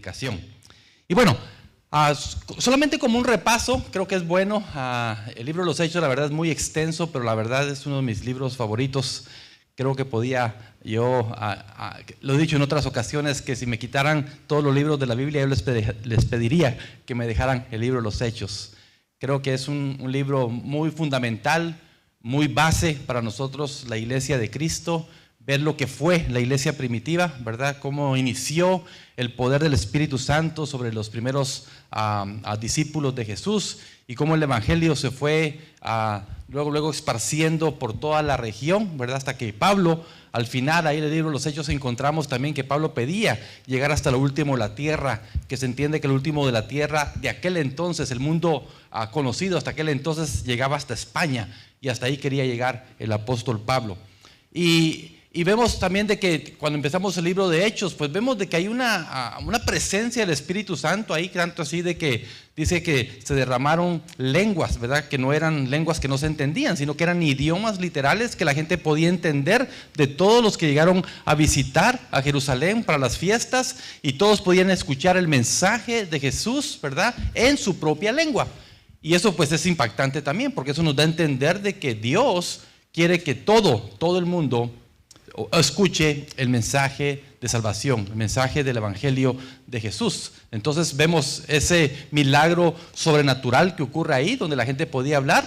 predicación. Y bueno, solamente como un repaso, creo que es bueno. El libro de los Hechos, la verdad, es muy extenso, pero la verdad es uno de mis libros favoritos. Creo que podía, lo he dicho en otras ocasiones, que si me quitaran todos los libros de la Biblia, yo les pediría que me dejaran el libro de los Hechos. Creo que es un libro muy fundamental, muy base para nosotros, la iglesia de Cristo, ver lo que fue la iglesia primitiva, ¿verdad? Cómo inició el poder del Espíritu Santo sobre los primeros discípulos de Jesús y cómo el evangelio se fue luego esparciendo por toda la región, ¿verdad? Hasta que Pablo, al final, ahí en el libro de los Hechos encontramos también que Pablo pedía llegar hasta lo último de la tierra, que se entiende que el último de la tierra de aquel entonces, el mundo conocido hasta aquel entonces, llegaba hasta España, y hasta ahí quería llegar el apóstol Pablo. Y vemos también de que cuando empezamos el libro de Hechos, pues vemos de que hay una presencia del Espíritu Santo ahí, tanto así de que dice que se derramaron lenguas, ¿verdad? Que no eran lenguas que no se entendían, sino que eran idiomas literales que la gente podía entender, de todos los que llegaron a visitar a Jerusalén para las fiestas, y todos podían escuchar el mensaje de Jesús, ¿verdad? En su propia lengua. Y eso pues es impactante también, porque eso nos da a entender de que Dios quiere que todo el mundo escuche el mensaje de salvación, el mensaje del evangelio de Jesús. Entonces vemos ese milagro sobrenatural que ocurre ahí, donde la gente podía hablar,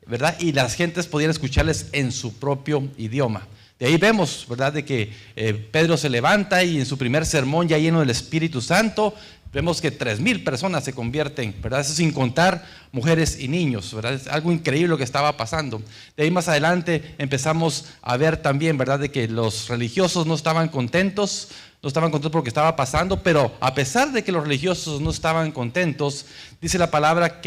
¿verdad? Y las gentes podían escucharles en su propio idioma. De ahí vemos, ¿verdad?, de que Pedro se levanta y en su primer sermón, ya lleno del Espíritu Santo, vemos que 3,000 personas se convierten, ¿verdad? Eso sin contar mujeres y niños, ¿verdad? Es algo increíble lo que estaba pasando. De ahí más adelante empezamos a ver también, ¿verdad?, de que los religiosos no estaban contentos por lo que estaba pasando, pero a pesar de que los religiosos no estaban contentos, dice la palabra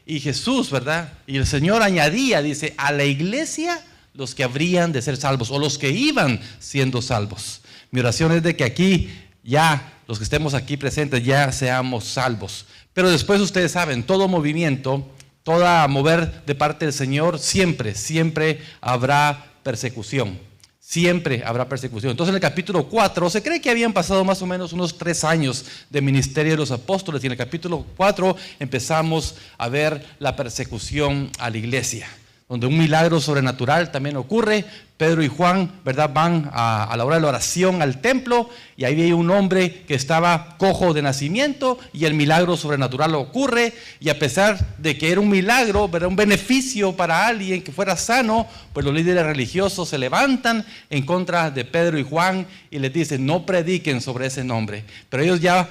y Jesús, ¿verdad?, y el Señor añadía, dice, a la iglesia los que habrían de ser salvos, o los que iban siendo salvos. Mi oración es de que aquí ya, los que estemos aquí presentes, ya seamos salvos. Pero después ustedes saben, todo movimiento, toda mover de parte del Señor, siempre habrá persecución. Siempre habrá persecución. Entonces en el capítulo 4, se cree que habían pasado más o menos unos 3 años de ministerio de los apóstoles, y en el capítulo 4 empezamos a ver la persecución a la iglesia, donde un milagro sobrenatural también ocurre. Pedro y Juan, ¿verdad?, van a la hora de la oración al templo, y ahí hay un hombre que estaba cojo de nacimiento, y el milagro sobrenatural ocurre, y a pesar de que era un milagro, ¿verdad?, un beneficio para alguien que fuera sano, pues los líderes religiosos se levantan en contra de Pedro y Juan y les dicen, no prediquen sobre ese nombre. Pero ellos ya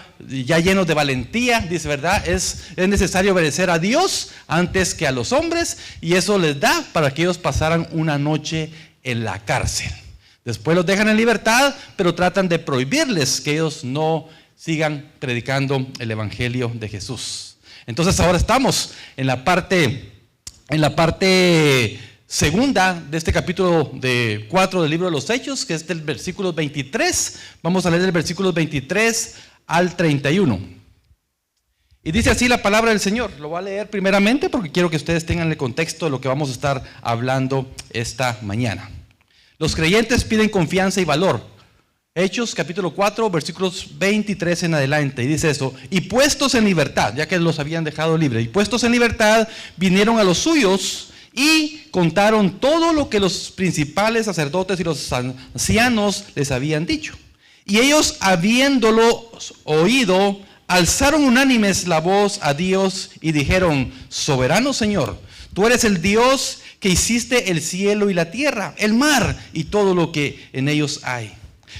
llenos de valentía, dice, ¿verdad?, es necesario obedecer a Dios antes que a los hombres, y eso les da para que ellos pasaran una noche en la cárcel. Después los dejan en libertad, pero tratan de prohibirles que ellos no sigan predicando el evangelio de Jesús. Entonces ahora estamos en la parte segunda de este capítulo 4 del libro de los Hechos, que es del versículo 23. Vamos a leer del versículo 23 al 31. Y dice así la palabra del Señor. Lo voy a leer primeramente porque quiero que ustedes tengan el contexto de lo que vamos a estar hablando esta mañana. Los creyentes piden confianza y valor. Hechos capítulo 4 versículos 23 en adelante, y dice eso: y puestos en libertad, ya que los habían dejado libres, y puestos en libertad vinieron a los suyos y contaron todo lo que los principales sacerdotes y los ancianos les habían dicho. Y ellos, habiéndolo oído, alzaron unánimes la voz a Dios y dijeron: soberano Señor, tú eres el Dios que hiciste el cielo y la tierra, el mar y todo lo que en ellos hay.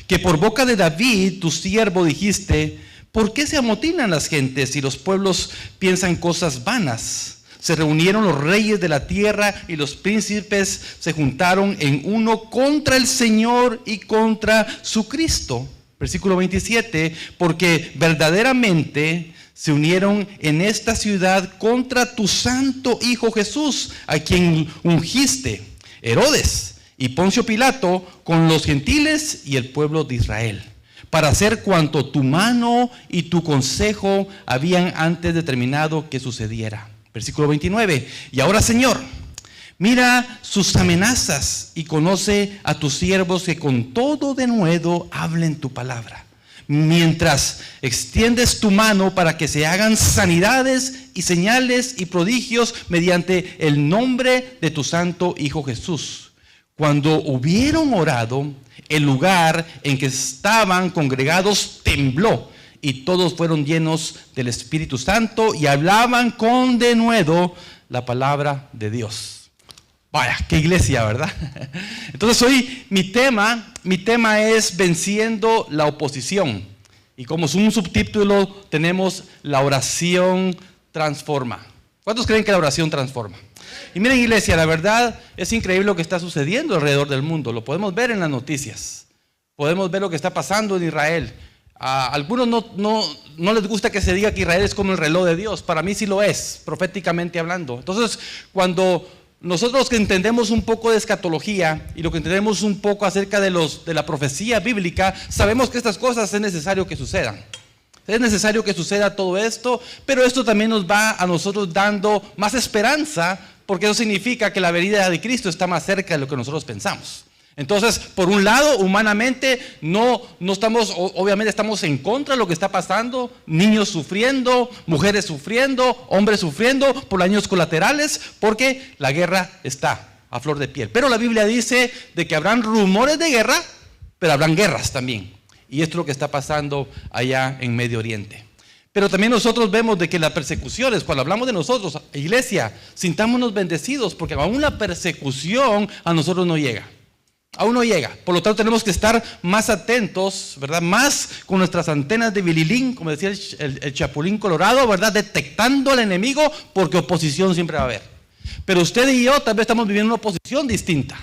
Que por boca de David, tu siervo, dijiste: ¿por qué se amotinan las gentes y los pueblos piensan cosas vanas? Se reunieron los reyes de la tierra y los príncipes se juntaron en uno contra el Señor y contra su Cristo. Versículo 27, porque verdaderamente se unieron en esta ciudad contra tu santo Hijo Jesús, a quien ungiste, Herodes y Poncio Pilato, con los gentiles y el pueblo de Israel, para hacer cuanto tu mano y tu consejo habían antes determinado que sucediera. Versículo 29, y ahora, Señor, mira sus amenazas y conoce a tus siervos que con todo denuedo hablen tu palabra. mientras extiendes tu mano para que se hagan sanidades y señales y prodigios mediante el nombre de tu santo Hijo Jesús. Cuando hubieron orado, el lugar en que estaban congregados tembló y todos fueron llenos del Espíritu Santo y hablaban con denuedo la palabra de Dios. Vaya, qué iglesia, ¿verdad? Entonces hoy mi tema es venciendo la oposición. Y como un subtítulo tenemos la oración transforma. ¿Cuántos creen que la oración transforma? Y miren, iglesia, la verdad es increíble lo que está sucediendo alrededor del mundo. Lo podemos ver en las noticias. Podemos ver lo que está pasando en Israel. A algunos no les gusta que se diga que Israel es como el reloj de Dios. Para mí sí lo es, proféticamente hablando. Entonces, cuando nosotros que entendemos un poco de escatología y lo que entendemos un poco acerca de la profecía bíblica, sabemos que estas cosas es necesario que sucedan. Es necesario que suceda todo esto, pero esto también nos va a nosotros dando más esperanza, porque eso significa que la venida de Cristo está más cerca de lo que nosotros pensamos. Entonces, por un lado, humanamente, no estamos, obviamente estamos en contra de lo que está pasando, niños sufriendo, mujeres sufriendo, hombres sufriendo por daños colaterales, porque la guerra está a flor de piel. Pero la Biblia dice de que habrán rumores de guerra, pero habrán guerras también. Y esto es lo que está pasando allá en Medio Oriente. Pero también nosotros vemos de que las persecuciones, cuando hablamos de nosotros, iglesia, sintámonos bendecidos, porque aún la persecución a nosotros no llega. Aún no llega, por lo tanto tenemos que estar más atentos, ¿verdad? Más con nuestras antenas de bililín, como decía el Chapulín Colorado, ¿verdad? Detectando al enemigo, porque oposición siempre va a haber. Pero usted y yo tal vez estamos viviendo una oposición distinta.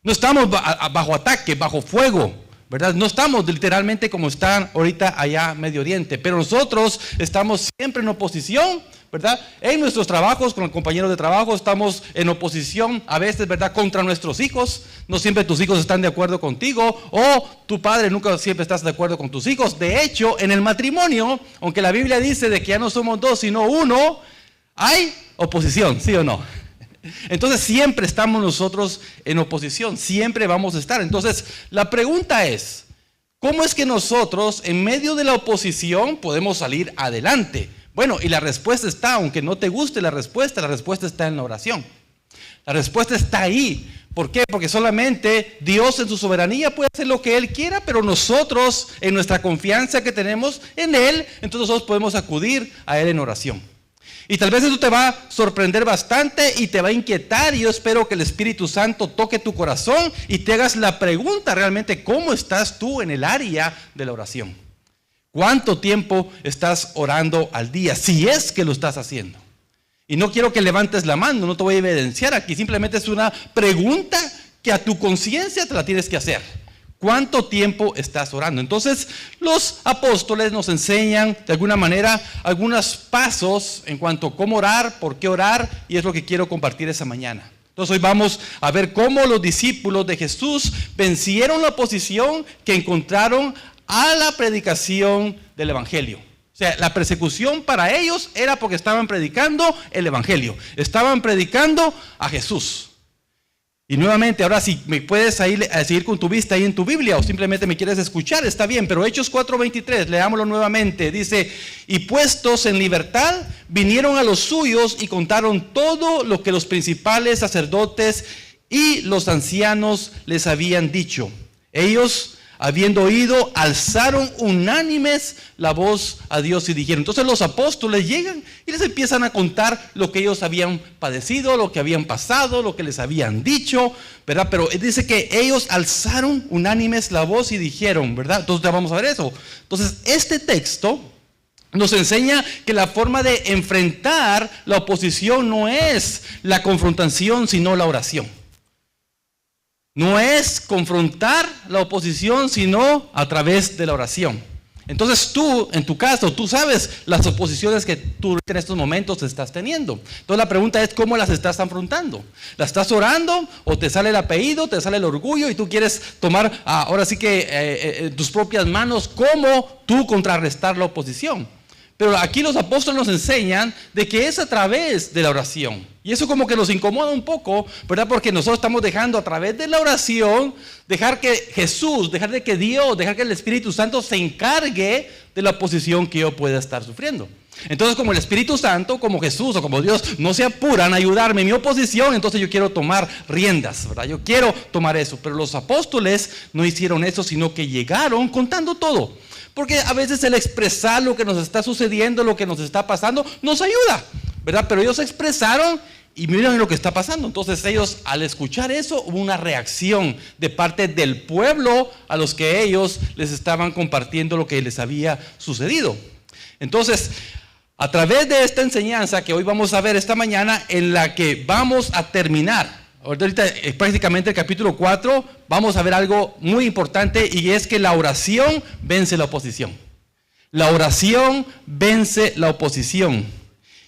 No estamos bajo ataque, bajo fuego, ¿verdad? No estamos literalmente como están ahorita allá en Medio Oriente, pero nosotros estamos siempre en oposición, ¿verdad? En nuestros trabajos, con los compañeros de trabajo, estamos en oposición a veces, ¿verdad? Contra nuestros hijos. No siempre tus hijos están de acuerdo contigo, o tu padre nunca siempre estás de acuerdo con tus hijos. De hecho, en el matrimonio, aunque la Biblia dice de que ya no somos dos, sino uno, hay oposición, ¿sí o no? Entonces siempre estamos nosotros en oposición, siempre vamos a estar. Entonces la pregunta es, ¿cómo es que nosotros en medio de la oposición podemos salir adelante? Bueno, y la respuesta está, aunque no te guste la respuesta está en la oración. La respuesta está ahí. ¿Por qué? Porque solamente Dios en su soberanía puede hacer lo que Él quiera, pero nosotros en nuestra confianza que tenemos en Él, entonces nosotros podemos acudir a Él en oración. Y tal vez eso te va a sorprender bastante y te va a inquietar, y yo espero que el Espíritu Santo toque tu corazón y te hagas la pregunta realmente, ¿cómo estás tú en el área de la oración? ¿Cuánto tiempo estás orando al día? Si es que lo estás haciendo. Y no quiero que levantes la mano, no te voy a evidenciar aquí, simplemente es una pregunta que a tu conciencia te la tienes que hacer. ¿Cuánto tiempo estás orando? Entonces, los apóstoles nos enseñan de alguna manera algunos pasos en cuanto a cómo orar, por qué orar, y es lo que quiero compartir esa mañana. Entonces, hoy vamos a ver cómo los discípulos de Jesús vencieron la oposición que encontraron a la predicación del Evangelio. O sea, la persecución para ellos era porque estaban predicando el Evangelio, estaban predicando a Jesús. Y nuevamente, ahora si me puedes seguir con tu vista ahí en tu Biblia, o simplemente me quieres escuchar, está bien, pero Hechos 4:23, leámoslo nuevamente, dice, y puestos en libertad, vinieron a los suyos y contaron todo lo que los principales sacerdotes y los ancianos les habían dicho. Ellos, habiendo oído, alzaron unánimes la voz a Dios y dijeron. Entonces los apóstoles llegan y les empiezan a contar lo que ellos habían padecido, lo que habían pasado, lo que les habían dicho, ¿verdad? Pero dice que ellos alzaron unánimes la voz y dijeron, ¿verdad? Entonces ya vamos a ver eso. Entonces este texto nos enseña que la forma de enfrentar la oposición no es la confrontación, sino la oración. No es confrontar la oposición, sino a través de la oración. Entonces tú, en tu caso, tú sabes las oposiciones que tú en estos momentos estás teniendo. Entonces la pregunta es, ¿cómo las estás afrontando? ¿Las estás orando o te sale el apellido, te sale el orgullo y tú quieres tomar ahora sí que tus propias manos cómo tú contrarrestar la oposición? Pero aquí los apóstoles nos enseñan de que es a través de la oración. Y eso como que nos incomoda un poco, ¿verdad? Porque nosotros estamos dejando a través de la oración, dejar que Jesús, dejar de que Dios, dejar que el Espíritu Santo se encargue de la oposición que yo pueda estar sufriendo. Entonces, como el Espíritu Santo, como Jesús o como Dios no se apuran a ayudarme en mi oposición, entonces yo quiero tomar riendas, ¿verdad? Yo quiero tomar eso. Pero los apóstoles no hicieron eso, sino que llegaron contando todo. Porque a veces el expresar lo que nos está sucediendo, lo que nos está pasando, nos ayuda, ¿verdad? Pero ellos expresaron y miren lo que está pasando. Entonces ellos, al escuchar eso, hubo una reacción de parte del pueblo a los que ellos les estaban compartiendo lo que les había sucedido. Entonces, a través de esta enseñanza que hoy vamos a ver esta mañana, en la que vamos a terminar, ahorita prácticamente el capítulo 4, vamos a ver algo muy importante, y es que la oración vence la oposición. La oración vence la oposición.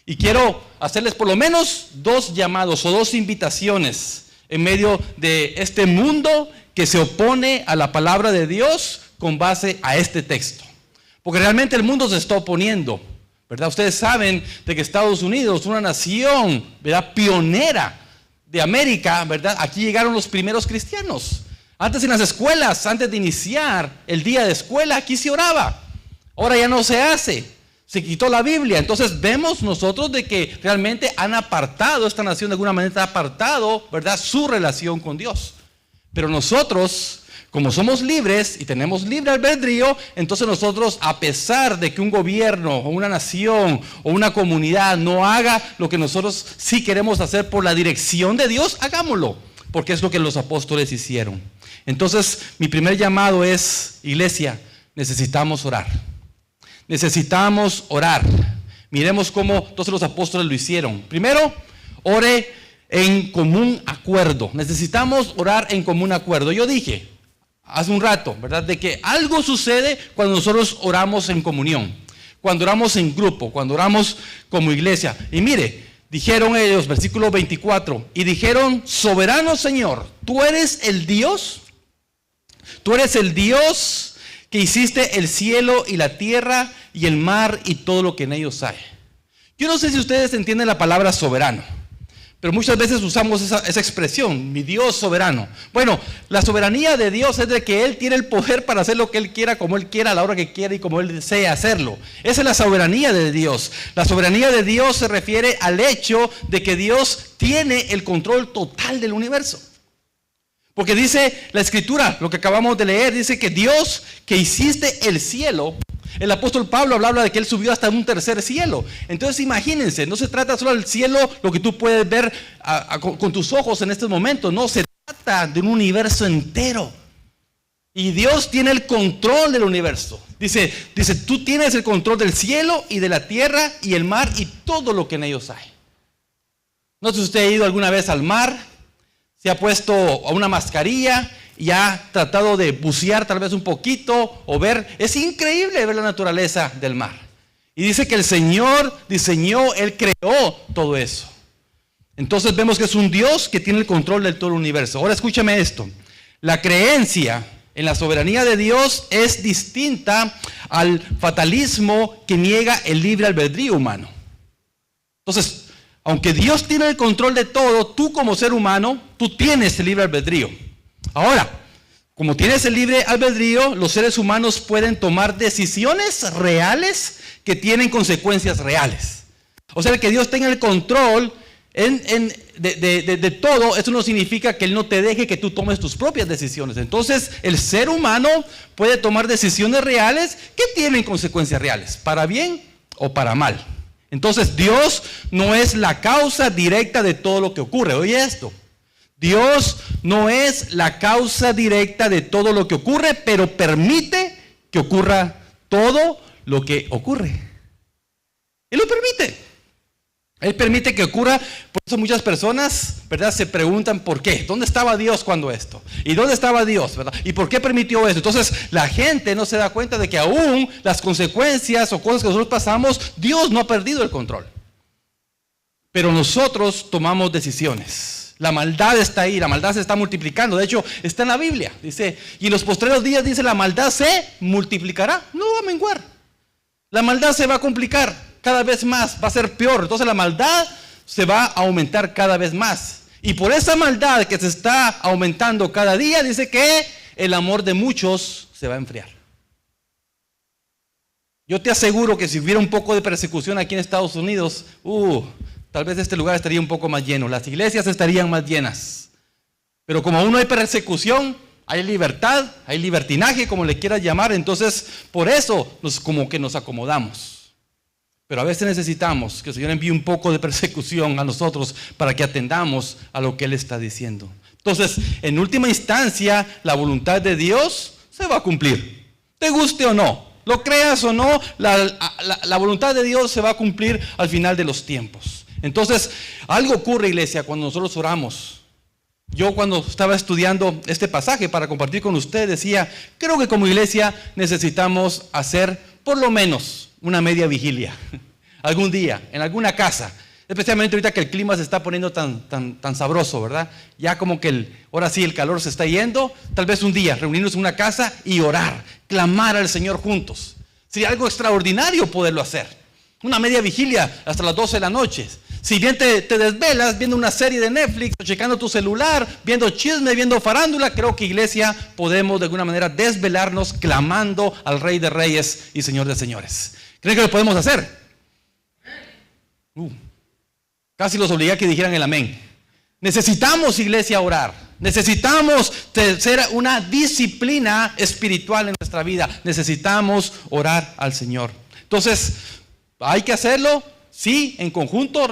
Y quiero hacerles por lo menos 2 llamados o 2 invitaciones en medio de este mundo que se opone a la palabra de Dios con base a este texto. Porque realmente el mundo se está oponiendo, ¿verdad? Ustedes saben de que Estados Unidos, una nación, ¿verdad?, pionera de América, ¿verdad? Aquí llegaron los primeros cristianos. Antes en las escuelas, antes de iniciar el día de escuela, aquí se oraba. Ahora ya no se hace. Se quitó la Biblia. Entonces vemos nosotros de que realmente han apartado, esta nación de alguna manera ha apartado, ¿verdad?, su relación con Dios. Pero nosotros, como somos libres y tenemos libre albedrío, entonces nosotros, a pesar de que un gobierno o una nación o una comunidad no haga lo que nosotros sí queremos hacer por la dirección de Dios, hagámoslo, porque es lo que los apóstoles hicieron. Entonces, mi primer llamado es, iglesia, necesitamos orar. Necesitamos orar. Miremos cómo entonces los apóstoles lo hicieron. Primero, ore en común acuerdo. Necesitamos orar en común acuerdo. Yo dije hace un rato, ¿verdad?, de que algo sucede cuando nosotros oramos en comunión, cuando oramos en grupo, cuando oramos como iglesia. Y mire, dijeron ellos, versículo 24, y dijeron: soberano Señor, tú eres el Dios que hiciste el cielo y la tierra y el mar y todo lo que en ellos hay. Yo no sé si ustedes entienden la palabra soberano, pero muchas veces usamos esa expresión, mi Dios soberano. Bueno, la soberanía de Dios es de que Él tiene el poder para hacer lo que Él quiera, como Él quiera, a la hora que quiera y como Él desea hacerlo. Esa es la soberanía de Dios. La soberanía de Dios se refiere al hecho de que Dios tiene el control total del universo. Porque dice la Escritura, lo que acabamos de leer, dice que Dios que hiciste el cielo. El apóstol Pablo habla de que él subió hasta un tercer cielo. Entonces imagínense, no se trata solo del cielo, lo que tú puedes ver con tus ojos en estos momentos. No, se trata de un universo entero. Y Dios tiene el control del universo. Dice, tú tienes el control del cielo y de la tierra y el mar y todo lo que en ellos hay. No sé si usted ha ido alguna vez al mar, se ha puesto una mascarilla y ha tratado de bucear tal vez un poquito o ver. Es increíble ver la naturaleza del mar. Y dice que el Señor diseñó, Él creó todo eso. Entonces vemos que es un Dios que tiene el control de todo el universo. Ahora escúchame esto. La creencia en la soberanía de Dios es distinta al fatalismo que niega el libre albedrío humano. Entonces, aunque Dios tiene el control de todo, tú como ser humano, tú tienes el libre albedrío. Ahora, como tienes el libre albedrío, los seres humanos pueden tomar decisiones reales que tienen consecuencias reales. O sea, que Dios tenga el control de todo, eso no significa que Él no te deje que tú tomes tus propias decisiones. Entonces, el ser humano puede tomar decisiones reales que tienen consecuencias reales, para bien o para mal. Entonces, Dios no es la causa directa de todo lo que ocurre. Oye esto. Dios no es la causa directa de todo lo que ocurre, pero permite que ocurra todo lo que ocurre. Él lo permite. Él permite que ocurra. Por eso muchas personas, ¿verdad?, se preguntan por qué. ¿Dónde estaba Dios cuando esto? ¿Y dónde estaba Dios, verdad? ¿Y por qué permitió esto? Entonces la gente no se da cuenta de que aún las consecuencias o cosas que nosotros pasamos, Dios no ha perdido el control. Pero nosotros tomamos decisiones. La maldad está ahí, la maldad se está multiplicando. De hecho, está en la Biblia. Dice, y en los postreros días dice, la maldad se multiplicará, no va a menguar. La maldad se va a complicar cada vez más, va a ser peor. Entonces la maldad se va a aumentar cada vez más. Y por esa maldad que se está aumentando cada día, dice que el amor de muchos se va a enfriar. Yo te aseguro que si hubiera un poco de persecución aquí en Estados Unidos, tal vez este lugar estaría un poco más lleno, las iglesias estarían más llenas. Pero como aún no hay persecución, hay libertad, hay libertinaje, como le quieras llamar, entonces por eso como que nos acomodamos. Pero a veces necesitamos que el Señor envíe un poco de persecución a nosotros para que atendamos a lo que Él está diciendo. Entonces, en última instancia, la voluntad de Dios se va a cumplir, te guste o no. Lo creas o no, la voluntad de Dios se va a cumplir al final de los tiempos. Entonces, algo ocurre, iglesia, cuando nosotros oramos. Yo cuando estaba estudiando este pasaje para compartir con ustedes decía, creo que como iglesia necesitamos hacer por lo menos una media vigilia. Algún día, en alguna casa. Especialmente ahorita que el clima se está poniendo tan sabroso, ¿verdad? Ya como que ahora sí el calor se está yendo. Tal vez un día reunirnos en una casa y orar, clamar al Señor juntos. Sería algo extraordinario poderlo hacer. Una media vigilia hasta las 12 de la noche. Si bien te desvelas viendo una serie de Netflix, checando tu celular, viendo chisme, viendo farándula, creo que iglesia podemos de alguna manera desvelarnos clamando al Rey de Reyes y Señor de Señores. ¿Creen que lo podemos hacer? Casi los obligué a que dijeran el amén. Necesitamos, iglesia, orar. Necesitamos ser una disciplina espiritual en nuestra vida. Necesitamos orar al Señor. Entonces, hay que hacerlo, sí, en conjunto,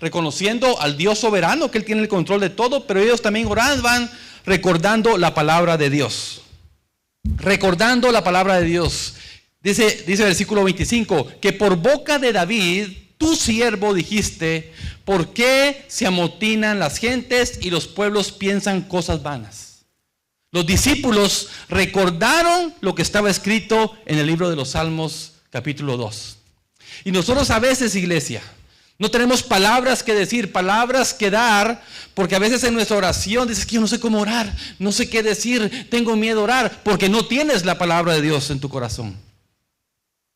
reconociendo al Dios soberano, que Él tiene el control de todo, pero ellos también oraban recordando la palabra de Dios. Recordando la palabra de Dios. Dice el versículo 25, que por boca de David, tu siervo, dijiste, ¿por qué se amotinan las gentes y los pueblos piensan cosas vanas? Los discípulos recordaron lo que estaba escrito en el libro de los Salmos, capítulo 2. Y nosotros a veces, iglesia, no tenemos palabras que decir, palabras que dar, porque a veces en nuestra oración dices que yo no sé cómo orar, no sé qué decir, tengo miedo a orar, porque no tienes la palabra de Dios en tu corazón.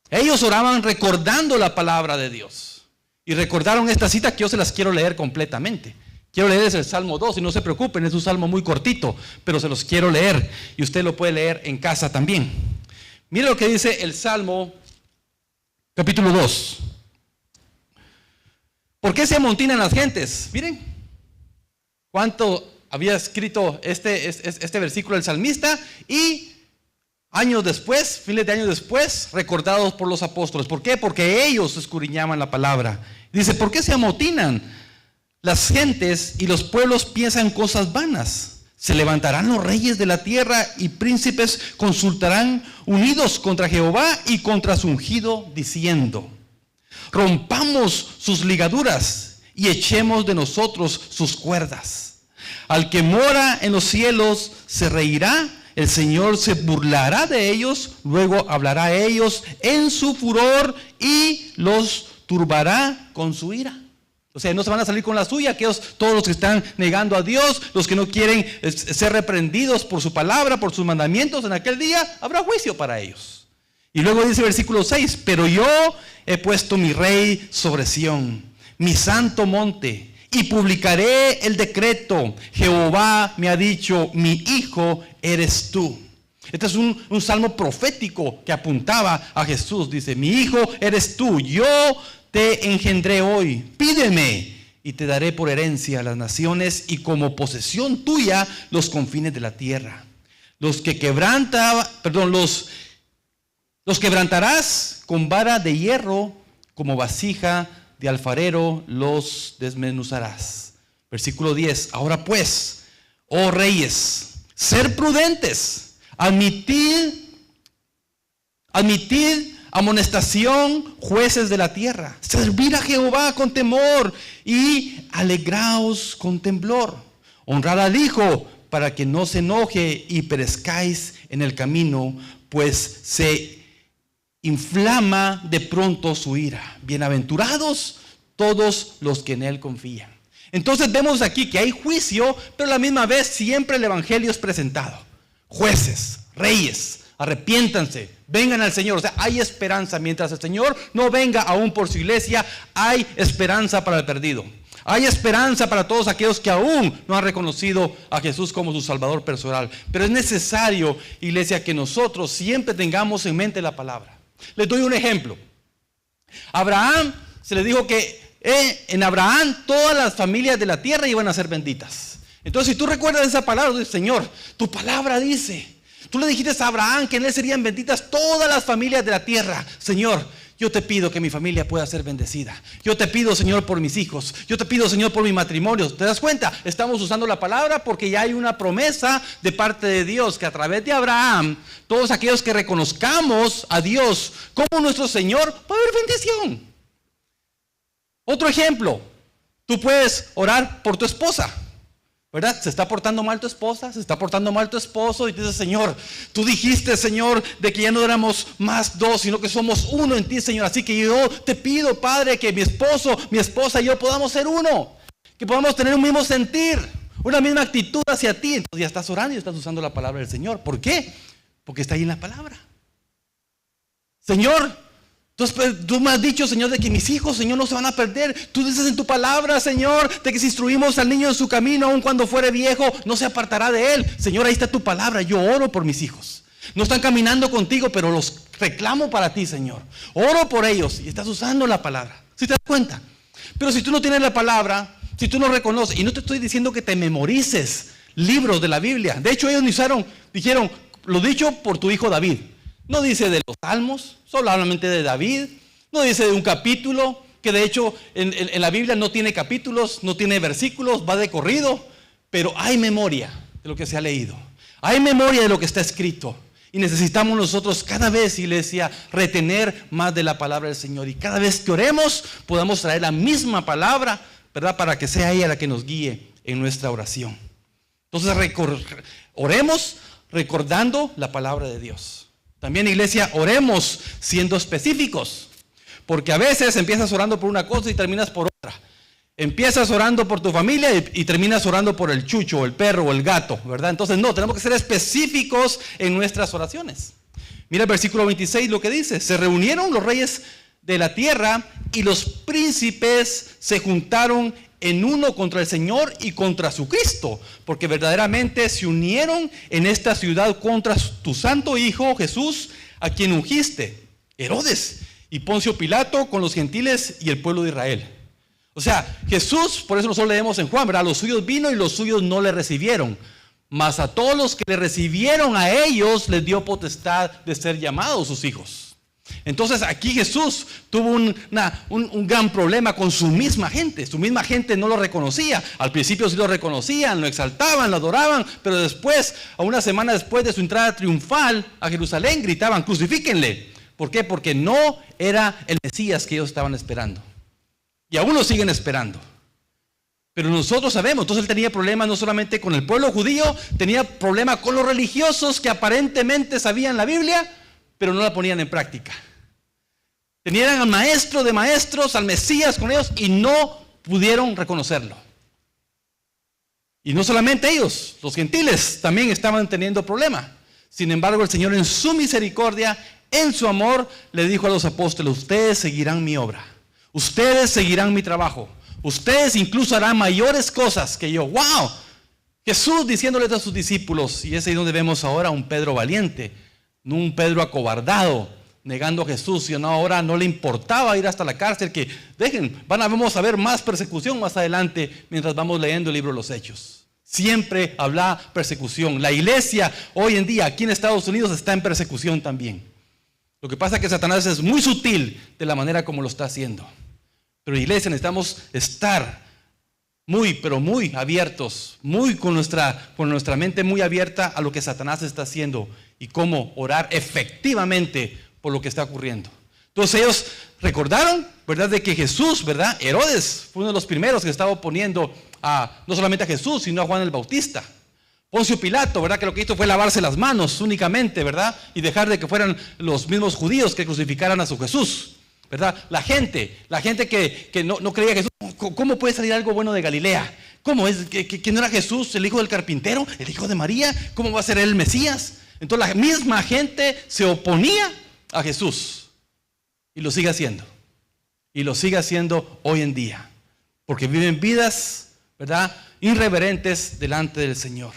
Ellos oraban recordando la palabra de Dios. Y recordaron esta cita que yo se las quiero leer completamente. Quiero leer desde el Salmo 2 y no se preocupen, es un salmo muy cortito, pero se los quiero leer y usted lo puede leer en casa también. Mire lo que dice el Salmo capítulo 2. ¿Por qué se amontinan las gentes? Miren cuánto había escrito este versículo del salmista y años después, miles de años después, recordados por los apóstoles. ¿Por qué? Porque ellos escudriñaban la palabra. Dice, ¿por qué se amotinan las gentes y los pueblos piensan cosas vanas? Se levantarán los reyes de la tierra y príncipes consultarán unidos contra Jehová y contra su ungido, diciendo, rompamos sus ligaduras y echemos de nosotros sus cuerdas. Al que mora en los cielos se reirá. El Señor se burlará de ellos, luego hablará a ellos en su furor y los turbará con su ira. O sea, no se van a salir con la suya, todos los que están negando a Dios, los que no quieren ser reprendidos por su palabra, por sus mandamientos, en aquel día habrá juicio para ellos. Y luego dice el versículo 6, pero yo he puesto mi rey sobre Sión, mi santo monte, y publicaré el decreto. Jehová me ha dicho, mi hijo eres tú. Este es un salmo profético que apuntaba a Jesús. Dice, mi hijo eres tú, yo te engendré hoy. Pídeme y te daré por herencia a las naciones y como posesión tuya los confines de la tierra. Los quebrantarás con vara de hierro, como vasija de alfarero los desmenuzarás. Versículo 10. Ahora pues, oh reyes, ser prudentes, admitid amonestación, jueces de la tierra. Servir a Jehová con temor y alegraos con temblor. Honrad al Hijo para que no se enoje y perezcáis en el camino, pues se inflama de pronto su ira. Bienaventurados todos los que en Él confían. Entonces vemos aquí que hay juicio, pero a la misma vez siempre el evangelio es presentado. Jueces, reyes, Arrepiéntanse, vengan al Señor. O sea, hay esperanza. Mientras el Señor no venga aún por su iglesia, hay esperanza para el perdido. Hay esperanza para todos aquellos que aún no han reconocido a Jesús como su Salvador personal. Pero es necesario, iglesia, que nosotros siempre tengamos en mente la palabra. Les doy un ejemplo. Abraham, se le dijo que en Abraham todas las familias de la tierra iban a ser benditas. Entonces, si tú recuerdas esa palabra, dices, Señor, tu palabra dice, tú le dijiste a Abraham que en él serían benditas todas las familias de la tierra. Señor, yo te pido que mi familia pueda ser bendecida. Yo te pido, Señor, por mis hijos. Yo te pido, Señor, por mi matrimonio. ¿Te das cuenta? Estamos usando la palabra porque ya hay una promesa de parte de Dios que a través de Abraham, todos aquellos que reconozcamos a Dios como nuestro Señor, va a haber bendición. Otro ejemplo, tú puedes orar por tu esposa. ¿Verdad? Se está portando mal tu esposa, se está portando mal tu esposo y te dice, Señor, tú dijiste, Señor, de que ya no éramos más dos, sino que somos uno en ti, Señor. Así que yo te pido, Padre, que mi esposo, mi esposa y yo podamos ser uno, que podamos tener un mismo sentir, una misma actitud hacia ti. Entonces ya estás orando y estás usando la palabra del Señor. ¿Por qué? Porque está ahí en la palabra. Señor, tú me has dicho, Señor, de que mis hijos, Señor, no se van a perder. Tú dices en tu palabra, Señor, de que si instruimos al niño en su camino, aun cuando fuere viejo, no se apartará de él. Señor, ahí está tu palabra. Yo oro por mis hijos. No están caminando contigo, pero los reclamo para ti, Señor. Oro por ellos y estás usando la palabra. ¿Sí te das cuenta? Pero si tú no tienes la palabra, si tú no reconoces, y no te estoy diciendo que te memorices libros de la Biblia. De hecho, ellos dijeron, lo dicho por tu hijo David. No dice de los salmos, solamente de David. No dice de un capítulo, que de hecho en la Biblia no tiene capítulos, no tiene versículos, va de corrido. Pero hay memoria de lo que se ha leído. Hay memoria de lo que está escrito. Y necesitamos nosotros cada vez, iglesia, retener más de la palabra del Señor. Y cada vez que oremos, podamos traer la misma palabra, ¿verdad? Para que sea ella la que nos guíe en nuestra oración. Entonces oremos recordando la palabra de Dios. También, iglesia, oremos siendo específicos, porque a veces empiezas orando por una cosa y terminas por otra. Empiezas orando por tu familia y terminas orando por el chucho, o el perro, o el gato, ¿verdad? Entonces no, tenemos que ser específicos en nuestras oraciones. Mira el versículo 26 lo que dice: se reunieron los reyes de la tierra y los príncipes se juntaron en uno contra el Señor y contra su Cristo, porque verdaderamente se unieron en esta ciudad contra tu santo Hijo Jesús, a quien ungiste, Herodes y Poncio Pilato, con los gentiles y el pueblo de Israel. O sea, Jesús, por eso nosotros leemos en Juan, ¿verdad? Los suyos vino y los suyos no le recibieron, mas a todos los que le recibieron, a ellos les dio potestad de ser llamados sus hijos. Entonces aquí Jesús tuvo un gran problema con su misma gente. Su misma gente no lo reconocía. Al principio sí lo reconocían, lo exaltaban, lo adoraban, pero después, a una semana después de su entrada triunfal a Jerusalén, gritaban: crucifíquenle. ¿Por qué? Porque no era el Mesías que ellos estaban esperando. Y aún lo siguen esperando. Pero nosotros sabemos, entonces él tenía problemas no solamente con el pueblo judío, tenía problemas con los religiosos que aparentemente sabían la Biblia, pero no la ponían en práctica. Tenían al maestro de maestros, al Mesías con ellos, y no pudieron reconocerlo. Y no solamente ellos, los gentiles también estaban teniendo problemas. Sin embargo, el Señor en su misericordia, en su amor, le dijo a los apóstoles: ustedes seguirán mi obra, ustedes seguirán mi trabajo, ustedes incluso harán mayores cosas que yo. ¡Wow! Jesús diciéndoles a sus discípulos, y es ahí donde vemos ahora un Pedro valiente, no un Pedro acobardado, negando a Jesús, y no, ahora no le importaba ir hasta la cárcel, que vamos a ver más persecución más adelante mientras vamos leyendo el libro de los Hechos. Siempre habla persecución. La iglesia hoy en día aquí en Estados Unidos está en persecución también. Lo que pasa es que Satanás es muy sutil de la manera como lo está haciendo. Pero iglesia, necesitamos estar pero muy abiertos, con nuestra mente muy abierta a lo que Satanás está haciendo y cómo orar efectivamente por lo que está ocurriendo. Entonces ellos recordaron, ¿verdad?, de que Jesús, ¿verdad? Herodes fue uno de los primeros que estaba oponiendo no solamente a Jesús, sino a Juan el Bautista. Poncio Pilato, ¿verdad?, que lo que hizo fue lavarse las manos únicamente, ¿verdad?, y dejar de que fueran los mismos judíos que crucificaran a su Jesús. ¿Verdad? La gente que no creía Jesús. ¿Cómo puede salir algo bueno de Galilea? ¿Cómo es? ¿Que no era Jesús el hijo del carpintero? ¿El hijo de María? ¿Cómo va a ser él el Mesías? Entonces la misma gente se oponía a Jesús y lo sigue haciendo. Y lo sigue haciendo hoy en día, porque viven vidas, ¿verdad?, irreverentes delante del Señor.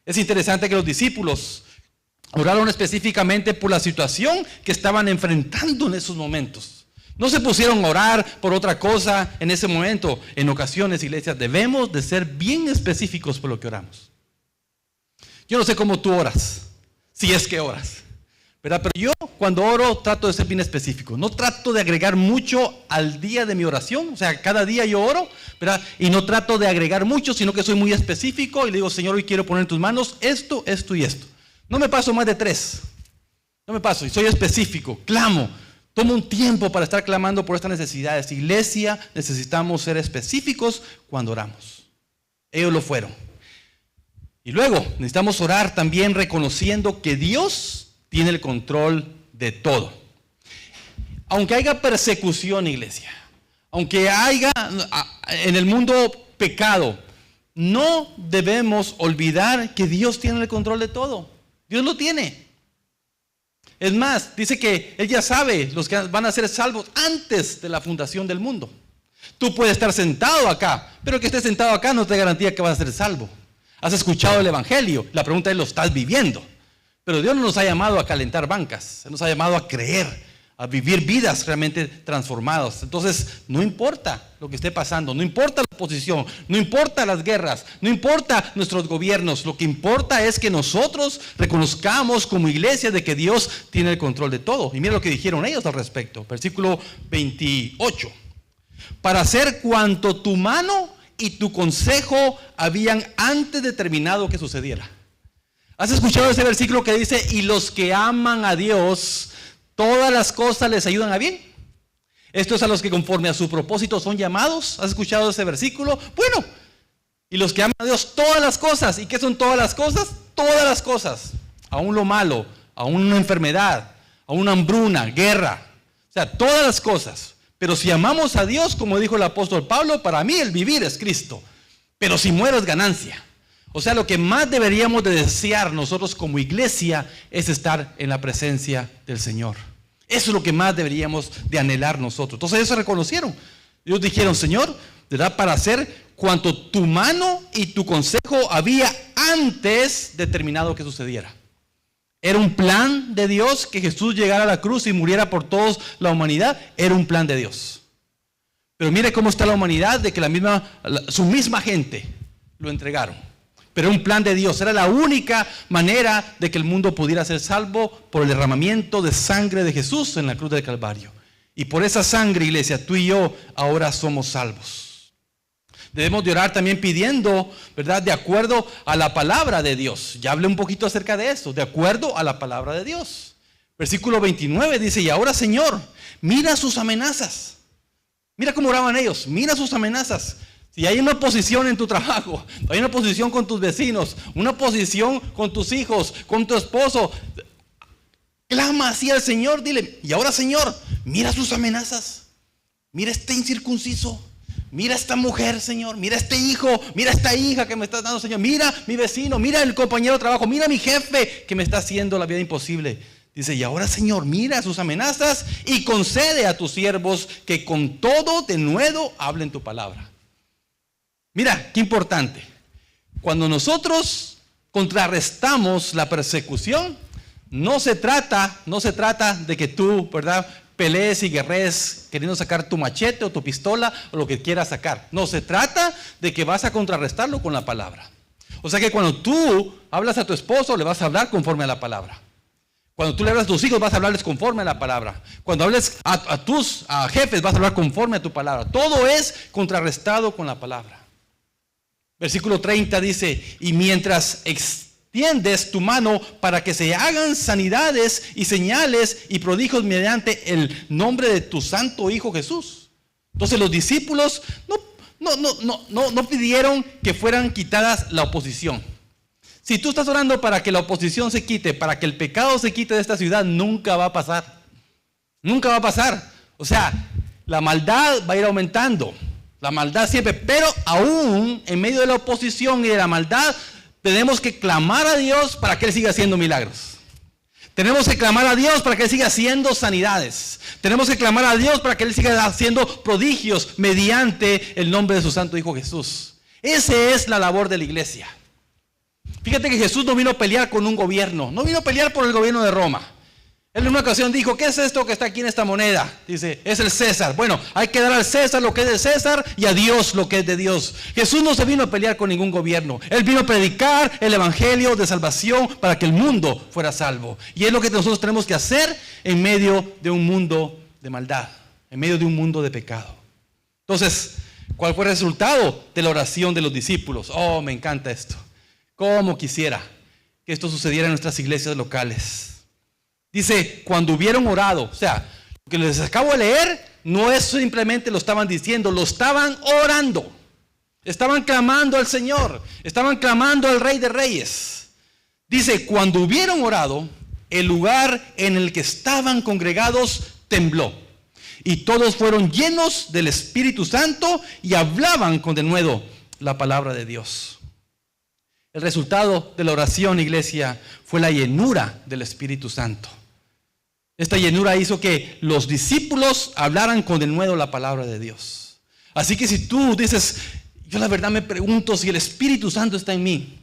Es interesante que los discípulos oraron específicamente por la situación que estaban enfrentando en esos momentos. No se pusieron a orar por otra cosa en ese momento. En ocasiones, iglesia, debemos de ser bien específicos por lo que oramos. Yo no sé cómo tú oras, si es que oras, ¿verdad? Pero yo cuando oro trato de ser bien específico. No trato de agregar mucho al día de mi oración. O sea, cada día yo oro, ¿verdad? Y no trato de agregar mucho, sino que soy muy específico y le digo, Señor, hoy quiero poner en tus manos esto, esto y esto. No me paso más de 3. No me paso y soy específico. Clamo. Tomo un tiempo para estar clamando por estas necesidades. Iglesia, necesitamos ser específicos cuando oramos. Ellos lo fueron. Y luego necesitamos orar también reconociendo que Dios tiene el control de todo. Aunque haya persecución, iglesia, aunque haya en el mundo pecado, no debemos olvidar que Dios tiene el control de todo. Dios lo tiene. Es más, dice que Él ya sabe los que van a ser salvos antes de la fundación del mundo. Tú puedes estar sentado acá, pero que estés sentado acá no te garantía que vas a ser salvo. Has escuchado el Evangelio, la pregunta es, ¿lo estás viviendo? Pero Dios no nos ha llamado a calentar bancas, nos ha llamado a creer, a vivir vidas realmente transformadas. Entonces, no importa lo que esté pasando, no importa la oposición, no importa las guerras, no importa nuestros gobiernos, lo que importa es que nosotros reconozcamos como iglesia de que Dios tiene el control de todo. Y mira lo que dijeron ellos al respecto, versículo 28. Para hacer cuanto tu mano y tu consejo habían antes determinado que sucediera. ¿Has escuchado ese versículo que dice, y los que aman a Dios, todas las cosas les ayudan a bien? Esto es a los que conforme a su propósito son llamados. ¿Has escuchado ese versículo? Bueno, y los que aman a Dios, todas las cosas. ¿Y qué son todas las cosas? Todas las cosas. Aún lo malo, aún una enfermedad, aún una hambruna, guerra. O sea, todas las cosas. Pero si amamos a Dios, como dijo el apóstol Pablo, para mí el vivir es Cristo. Pero si muero es ganancia. O sea, lo que más deberíamos de desear nosotros como iglesia es estar en la presencia del Señor. Eso es lo que más deberíamos de anhelar nosotros. Entonces ellos se reconocieron. Ellos dijeron, Señor, ¿verdad?, para hacer cuanto tu mano y tu consejo había antes determinado que sucediera. Era un plan de Dios que Jesús llegara a la cruz y muriera por toda la humanidad. Era un plan de Dios. Pero mire cómo está la humanidad, de que su misma gente lo entregaron. Pero un plan de Dios, era la única manera de que el mundo pudiera ser salvo por el derramamiento de sangre de Jesús en la cruz del Calvario. Y por esa sangre, iglesia, tú y yo ahora somos salvos. Debemos de orar también pidiendo, ¿verdad?, de acuerdo a la palabra de Dios. Ya hablé un poquito acerca de eso, de acuerdo a la palabra de Dios. Versículo 29 dice, y ahora, Señor, mira sus amenazas. Mira cómo oraban ellos, mira sus amenazas. Si hay una oposición en tu trabajo, hay una oposición con tus vecinos, una oposición con tus hijos, con tu esposo, clama así al Señor, dile, y ahora, Señor, mira sus amenazas, mira este incircunciso, mira esta mujer, Señor, mira este hijo, mira esta hija que me estás dando, Señor, mira mi vecino, mira el compañero de trabajo, mira mi jefe que me está haciendo la vida imposible. Dice, y ahora, Señor, mira sus amenazas y concede a tus siervos que con todo denuedo hablen tu palabra. Mira, qué importante. Cuando nosotros contrarrestamos la persecución, no se trata de que tú, ¿verdad?, pelees y guerrees queriendo sacar tu machete o tu pistola o lo que quieras sacar. No, se trata de que vas a contrarrestarlo con la palabra. O sea que cuando tú hablas a tu esposo, le vas a hablar conforme a la palabra. Cuando tú le hablas a tus hijos, vas a hablarles conforme a la palabra. Cuando hables a tus jefes, vas a hablar conforme a tu palabra. Todo es contrarrestado con la palabra. Versículo 30 dice, y mientras extiendes tu mano para que se hagan sanidades y señales y prodigios mediante el nombre de tu santo Hijo Jesús. Entonces los discípulos no pidieron que fueran quitadas la oposición. Si tú estás orando para que la oposición se quite, para que el pecado se quite de esta ciudad, nunca va a pasar. Nunca va a pasar. O sea, la maldad va a ir aumentando. La maldad siempre, pero aún en medio de la oposición y de la maldad, tenemos que clamar a Dios para que Él siga haciendo milagros. Tenemos que clamar a Dios para que Él siga haciendo sanidades. Tenemos que clamar a Dios para que Él siga haciendo prodigios mediante el nombre de su santo Hijo Jesús. Esa es la labor de la iglesia. Fíjate que Jesús no vino a pelear con un gobierno, no vino a pelear por el gobierno de Roma. Él en una ocasión dijo, ¿qué es esto que está aquí en esta moneda? Dice, es el César. Bueno, hay que dar al César lo que es de César y a Dios lo que es de Dios. Jesús no se vino a pelear con ningún gobierno. Él vino a predicar el evangelio de salvación para que el mundo fuera salvo. Y es lo que nosotros tenemos que hacer en medio de un mundo de maldad, en medio de un mundo de pecado. Entonces, ¿cuál fue el resultado de la oración de los discípulos? Oh, me encanta esto. Cómo quisiera que esto sucediera en nuestras iglesias locales. Dice, cuando hubieron orado, o sea, lo que les acabo de leer, no es simplemente lo estaban diciendo, lo estaban orando. Estaban clamando al Señor, estaban clamando al Rey de Reyes. Dice, cuando hubieron orado, el lugar en el que estaban congregados tembló. Y todos fueron llenos del Espíritu Santo y hablaban con denuedo la palabra de Dios. El resultado de la oración, iglesia, fue la llenura del Espíritu Santo. Esta llenura hizo que los discípulos hablaran con denuedo la palabra de Dios. Así que si tú dices, yo la verdad me pregunto si el Espíritu Santo está en mí.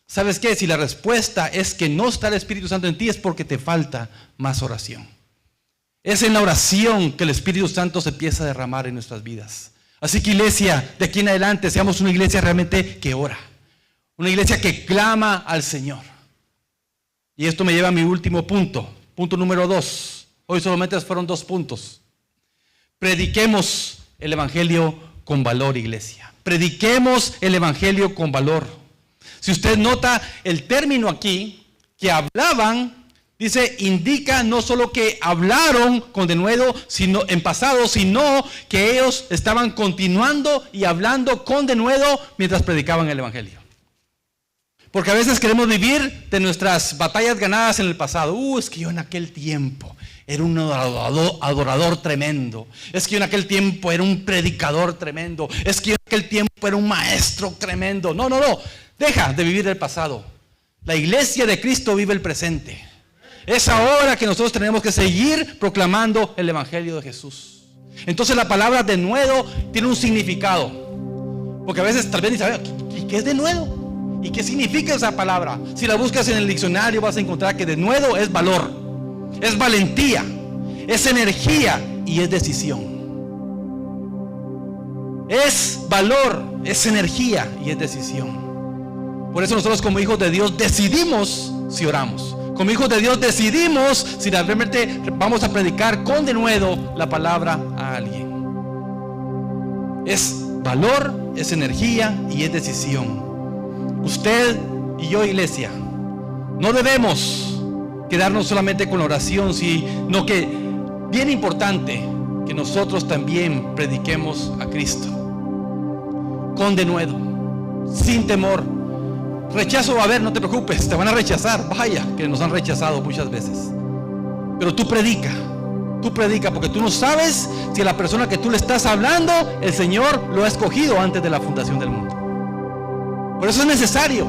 ¿Sabes qué? Si la respuesta es que no está el Espíritu Santo en ti, es porque te falta más oración. Es en la oración que el Espíritu Santo se empieza a derramar en nuestras vidas. Así que iglesia, de aquí en adelante, seamos una iglesia realmente que ora. Una iglesia que clama al Señor. Y esto me lleva a mi último punto. Punto número 2. Hoy solamente fueron 2 puntos. Prediquemos el evangelio con valor, iglesia. Prediquemos el evangelio con valor. Si usted nota el término aquí, que hablaban, dice, indica no solo que hablaron con denuedo sino en pasado, sino que ellos estaban continuando y hablando con denuedo mientras predicaban el evangelio. Porque a veces queremos vivir de nuestras batallas ganadas en el pasado. Es que yo en aquel tiempo era un adorador tremendo. Es que yo en aquel tiempo era un predicador tremendo. Es que yo en aquel tiempo era un maestro tremendo. No. Deja de vivir el pasado. La iglesia de Cristo vive el presente. Es ahora que nosotros tenemos que seguir proclamando el evangelio de Jesús. Entonces la palabra denuedo tiene un significado. Porque a veces tal vez dice, ¿y qué es denuedo? ¿Y qué significa esa palabra? Si la buscas en el diccionario vas a encontrar que denuedo es valor, es valentía, es energía y es decisión. Es valor, es energía y es decisión. Por eso nosotros como hijos de Dios decidimos si oramos. Como hijos de Dios decidimos si realmente vamos a predicar con denuedo la palabra a alguien. Es valor, es energía y es decisión. Usted y yo, iglesia, no debemos quedarnos solamente con la oración, sino que, bien importante, que nosotros también prediquemos a Cristo. Con denuedo, sin temor. Rechazo va a haber, no te preocupes, te van a rechazar. Vaya, que nos han rechazado muchas veces. Pero tú predica, porque tú no sabes si a la persona que tú le estás hablando, el Señor lo ha escogido antes de la fundación del mundo. Por eso es necesario.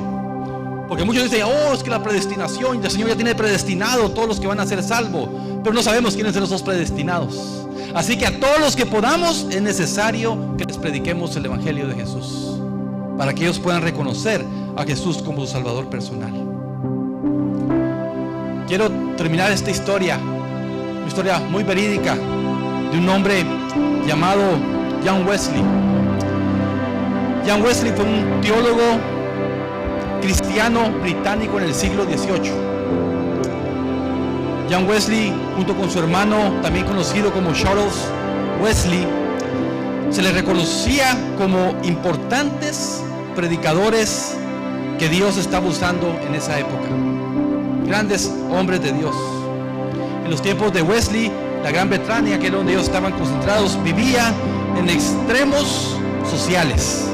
Porque muchos dicen, es que la predestinación, el Señor ya tiene predestinado todos los que van a ser salvos. Pero no sabemos quiénes son esos predestinados. Así que a todos los que podamos es necesario que les prediquemos el evangelio de Jesús. Para que ellos puedan reconocer a Jesús como su Salvador personal. Quiero terminar esta historia. Una historia muy verídica de un hombre llamado John Wesley. John Wesley fue un teólogo cristiano británico en el siglo XVIII. John Wesley, junto con su hermano, también conocido como Charles Wesley, se les reconocía como importantes predicadores que Dios estaba usando en esa época. Grandes hombres de Dios. En los tiempos de Wesley, la Gran Bretaña, que era donde ellos estaban concentrados, vivía en extremos sociales,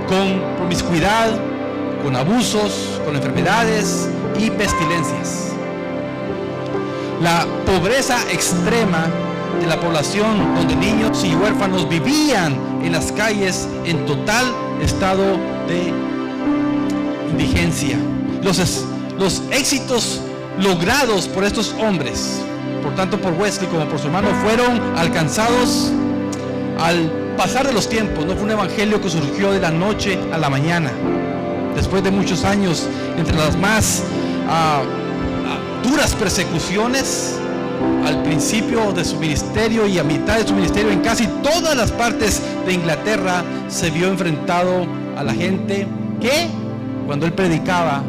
con promiscuidad, con abusos, con enfermedades y pestilencias. La pobreza extrema de la población, donde niños y huérfanos vivían en las calles en total estado de indigencia. Los éxitos logrados por estos hombres, por tanto por Wesley como por su hermano, fueron alcanzados al pasar de los tiempos. No fue un evangelio que surgió de la noche a la mañana. Después de muchos años, entre las más duras persecuciones, al principio de su ministerio y a mitad de su ministerio, en casi todas las partes de Inglaterra, se vio enfrentado a la gente que cuando él predicaba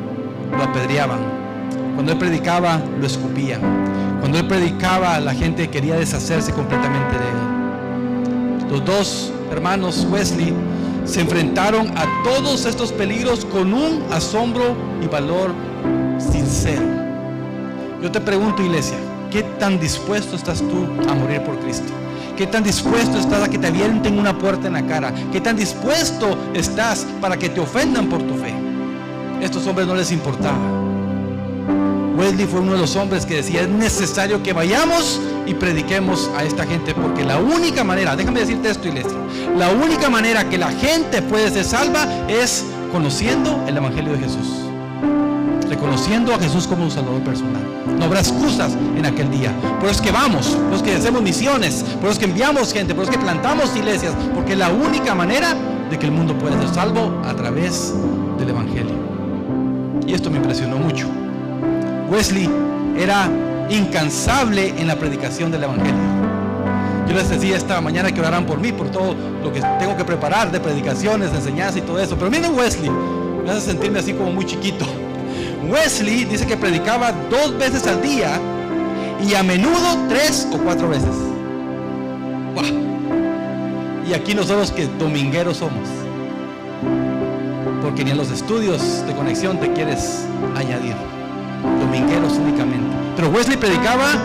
lo apedreaban, cuando él predicaba lo escupían, cuando él predicaba la gente quería deshacerse completamente de él. Los dos hermanos Wesley se enfrentaron a todos estos peligros con un asombro y valor sincero. Yo te pregunto, iglesia, ¿qué tan dispuesto estás tú a morir por Cristo? ¿Qué tan dispuesto estás a que te avienten una puerta en la cara? ¿Qué tan dispuesto estás para que te ofendan por tu fe? Estos hombres no les importaba. Wesley fue uno de los hombres que decía: es necesario que vayamos y prediquemos a esta gente, porque la única manera, déjame decirte esto, iglesia, la única manera que la gente puede ser salva es conociendo el evangelio de Jesús, reconociendo a Jesús como un salvador personal. No habrá excusas en aquel día. Por eso es que vamos, por eso es que hacemos misiones, por eso es que enviamos gente, por eso es que plantamos iglesias, porque es la única manera de que el mundo pueda ser salvo, a través del evangelio. Y esto me impresionó mucho. Wesley era incansable en la predicación del evangelio. Yo les decía esta mañana que oraran por mí, por todo lo que tengo que preparar de predicaciones, de enseñanza y todo eso. Pero miren, Wesley me hace sentirme así como muy chiquito. Wesley dice que predicaba 2 veces al día y a menudo 3 o 4 veces. ¡Wow! Y aquí nosotros que domingueros somos, porque ni en los estudios de conexión te quieres añadir. Domingueros únicamente. Pero Wesley predicaba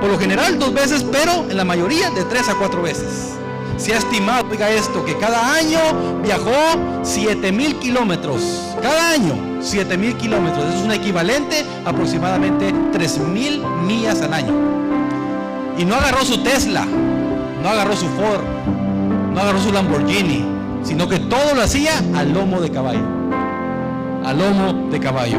por lo general 2 veces, pero en la mayoría de 3 a 4 veces. Se ha estimado, oiga esto, que cada año viajó 7,000 kilómetros. Cada año 7,000 kilómetros. Eso es un equivalente a aproximadamente 3,000 millas al año. Y no agarró su Tesla, no agarró su Ford, no agarró su Lamborghini, sino que todo lo hacía al lomo de caballo. Al lomo de caballo.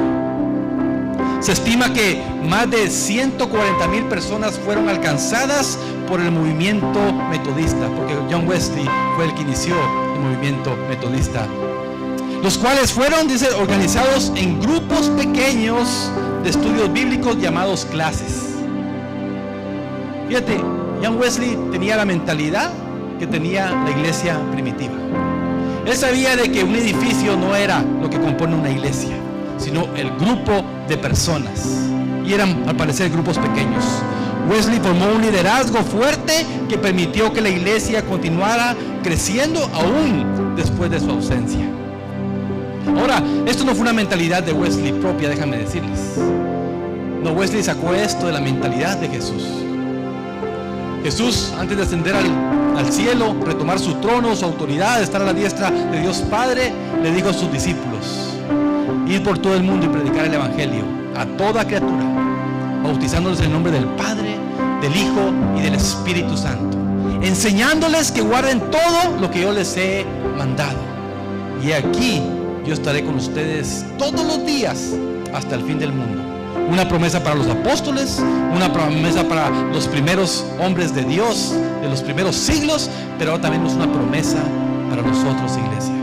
Se estima que más de 140,000 personas fueron alcanzadas por el movimiento metodista, porque John Wesley fue el que inició el movimiento metodista, los cuales fueron, dice, organizados en grupos pequeños de estudios bíblicos llamados clases. Fíjate, John Wesley tenía la mentalidad que tenía la iglesia primitiva. Él sabía de que un edificio no era lo que compone una iglesia, sino el grupo de personas, y eran al parecer grupos pequeños. Wesley formó un liderazgo fuerte que permitió que la iglesia continuara creciendo aún después de su ausencia. Ahora, esto no fue una mentalidad de Wesley propia, déjame decirles. No, Wesley sacó esto de la mentalidad de Jesús. Jesús, antes de ascender al cielo, retomar su trono, su autoridad, estar a la diestra de Dios Padre, le dijo a sus discípulos: ir por todo el mundo y predicar el evangelio a toda criatura, bautizándoles en el nombre del Padre, del Hijo y del Espíritu Santo, enseñándoles que guarden todo lo que yo les he mandado. Y aquí yo estaré con ustedes todos los días hasta el fin del mundo. Una promesa para los apóstoles, una promesa para los primeros hombres de Dios de los primeros siglos, pero también es una promesa para nosotros, iglesia.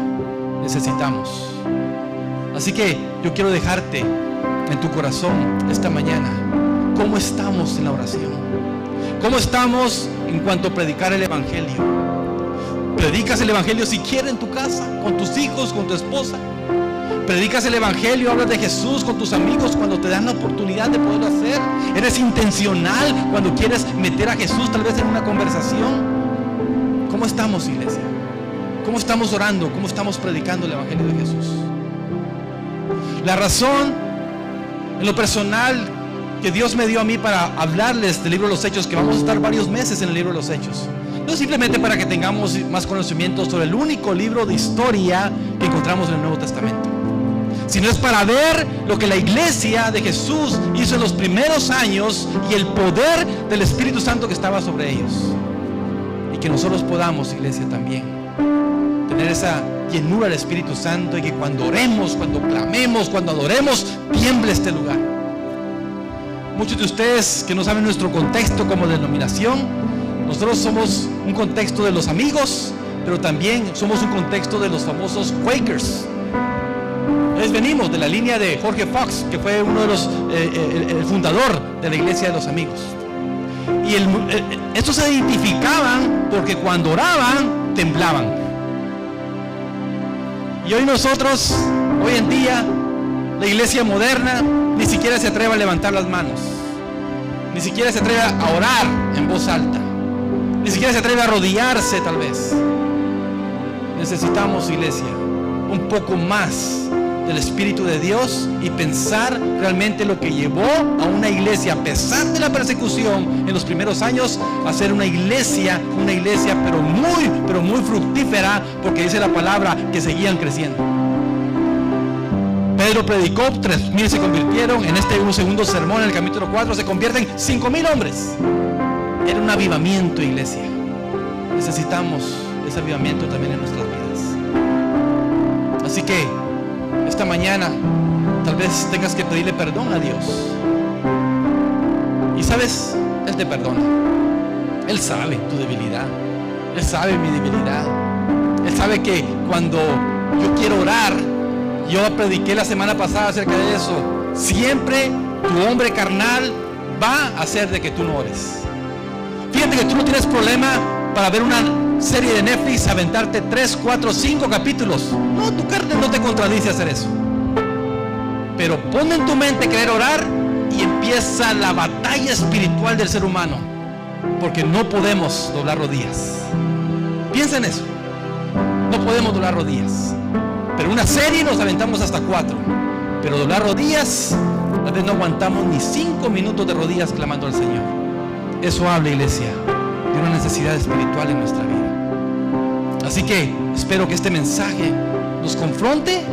Necesitamos. Así que yo quiero dejarte en tu corazón esta mañana: ¿cómo estamos en la oración? ¿Cómo estamos en cuanto a predicar el evangelio? ¿Predicas el evangelio siquiera en tu casa, con tus hijos, con tu esposa? ¿Predicas el evangelio, hablas de Jesús con tus amigos cuando te dan la oportunidad de poderlo hacer? ¿Eres intencional cuando quieres meter a Jesús tal vez en una conversación? ¿Cómo estamos, iglesia? ¿Cómo estamos orando? ¿Cómo estamos predicando el evangelio de Jesús? La razón, en lo personal, que Dios me dio a mí para hablarles del libro de los Hechos, que vamos a estar varios meses en el libro de los Hechos, no es simplemente para que tengamos más conocimiento sobre el único libro de historia que encontramos en el Nuevo Testamento, sino es para ver lo que la iglesia de Jesús hizo en los primeros años y el poder del Espíritu Santo que estaba sobre ellos, y que nosotros podamos, iglesia, también tener esa llenura del Espíritu Santo, y que cuando oremos, cuando clamemos, cuando adoremos, tiemble este lugar. Muchos de ustedes que no saben nuestro contexto como denominación, nosotros somos un contexto de los amigos, pero también somos un contexto de los famosos Quakers. Venimos de la línea de Jorge Fox, que fue uno de los el fundador de la iglesia de los amigos. Y estos se identificaban porque cuando oraban temblaban. Y hoy nosotros, hoy en día, la iglesia moderna ni siquiera se atreve a levantar las manos, ni siquiera se atreve a orar en voz alta, ni siquiera se atreve a arrodillarse tal vez. Necesitamos, iglesia, un poco más del Espíritu de Dios y pensar realmente lo que llevó a una iglesia, a pesar de la persecución en los primeros años, a ser una iglesia pero muy fructífera, porque dice la palabra que seguían creciendo. Pedro predicó, 3,000 se convirtieron. En este segundo sermón, en el capítulo 4, se convierten 5,000 hombres. Era un avivamiento, iglesia. Necesitamos ese avivamiento también en nuestras vidas. Así que esta mañana tal vez tengas que pedirle perdón a Dios. Y sabes, Él te perdona. Él sabe tu debilidad. Él sabe mi debilidad. Él sabe que cuando yo quiero orar, yo prediqué la semana pasada acerca de eso. Siempre tu hombre carnal va a hacer de que tú no ores. Fíjate que tú no tienes problema para ver una serie de Netflix, aventarte 3, 4, 5 capítulos. No, tu carne no te contradice hacer eso. Pero pon en tu mente querer orar y empieza la batalla espiritual del ser humano, porque no podemos doblar rodillas. Piensa en eso. No podemos doblar rodillas. Pero una serie nos aventamos hasta 4. Pero doblar rodillas, tal vez no aguantamos ni 5 minutos de rodillas clamando al Señor. Eso habla, iglesia, de una necesidad espiritual en nuestra vida. Así que espero que este mensaje nos confronte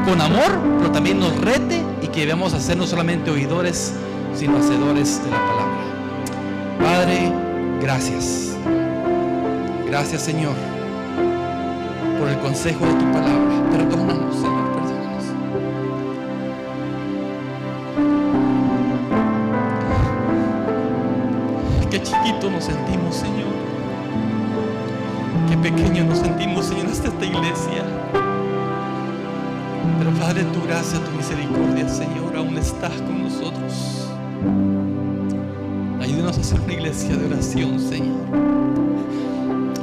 con amor, pero también nos rete y que debamos ser no solamente oidores, sino hacedores de la palabra. Padre, gracias. Gracias, Señor, por el consejo de tu palabra. Perdónanos, Señor, perdónanos. Qué chiquito nos sentimos, Señor. Qué pequeño nos sentimos, Señor, hasta esta iglesia. Pero Padre, tu gracia, tu misericordia, Señor, aún estás con nosotros. Ayúdanos a ser una iglesia de oración, Señor.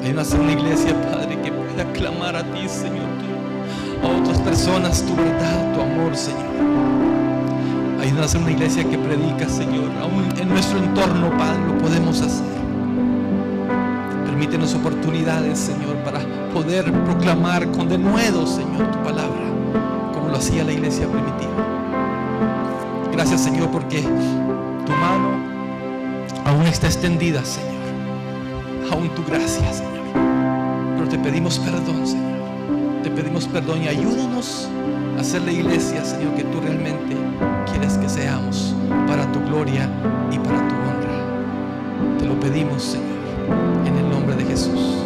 Ayúdanos a ser una iglesia, Padre, que pueda clamar a ti, Señor, a otras personas tu verdad, tu amor, Señor. Ayúdanos a ser una iglesia que predica, Señor, aún en nuestro entorno, Padre, lo podemos hacer. Permítenos oportunidades, Señor, para poder proclamar con denuedo, Señor, tu palabra, como lo hacía la iglesia primitiva. Gracias, Señor, porque tu mano aún está extendida, Señor. Aún tu gracia, Señor. Pero te pedimos perdón, Señor. Te pedimos perdón y ayúdanos a ser la iglesia, Señor, que tú realmente quieres que seamos, para tu gloria y para tu honra. Te lo pedimos, Señor, en el nombre de Jesús.